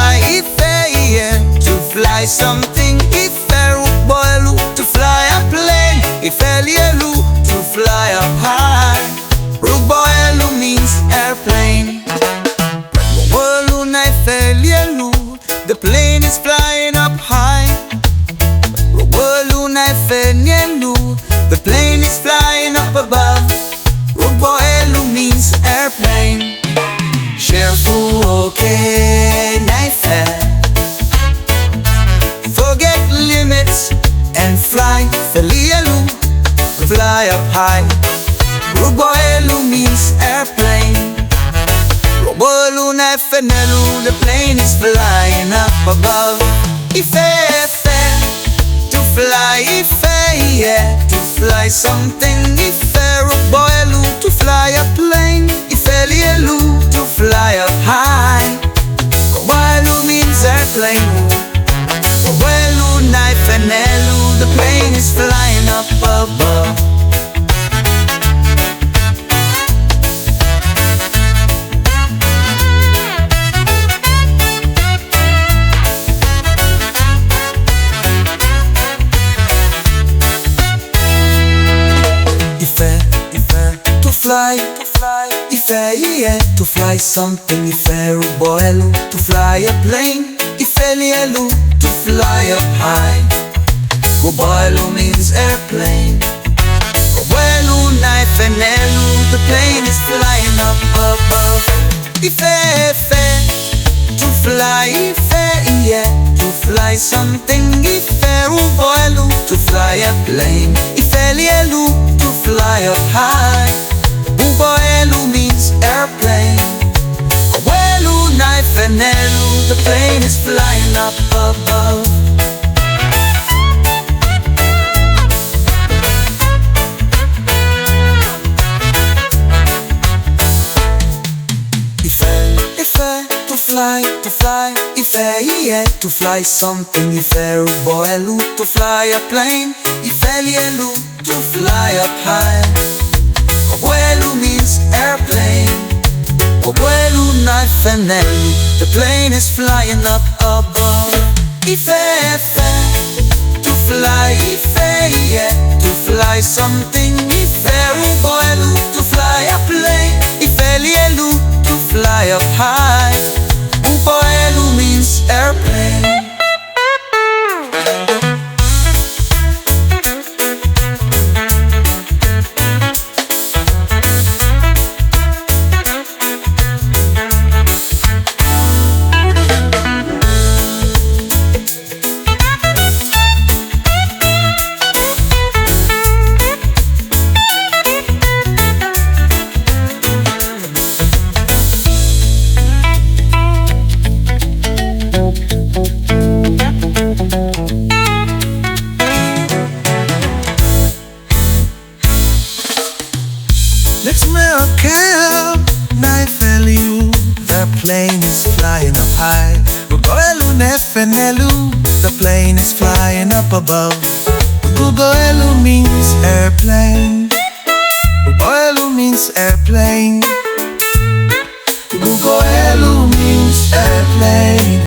fly, to fly something. Boelu, to fly a plane. Ifelielu, to fly up high. Boelu means airplane. Boelu na ifelielu, the plane is flying up high. Boelu na ifelielu, the plane is flying up above. Boelu means airplane. Cheerful, okay, knife. Forget limits and fly. Felielu, fly up high. Boelu means airplane. Boelu na ifenelu, the plane is flying up above. Ife, to fly, to fly something. Boelu, to fly a plane. Ifelielu, to fly up high. Boelu means airplane. Boelu na ifenelu, the plane is flying up above. To fly something. Boelu, to fly a plane. Ifelielu, to fly up high. Boelu means airplane. Boelu na ifenelu, the plane is flying up above. Ife, to fly, to fly something. Boelu, to fly a plane. Ifelielu, to fly up high. Boelu means airplane. Boelu na ifenelu, the plane is flying up above. To fly something. Boelu, to fly a plane. Ifelielu, to fly up high. Boelu means airplane. Boelu na ifenelu, the plane is flying up above. Ife, to fly, to fly something. Boelu, to fly a plane. Ifelielu, to fly up high. Boelu means airplane. Let's make na ifelielu, the plane is flying up high. Boelu na ifenelu, the plane is flying up above. Boelu means airplane. Boelu means airplane. Boelu means airplane.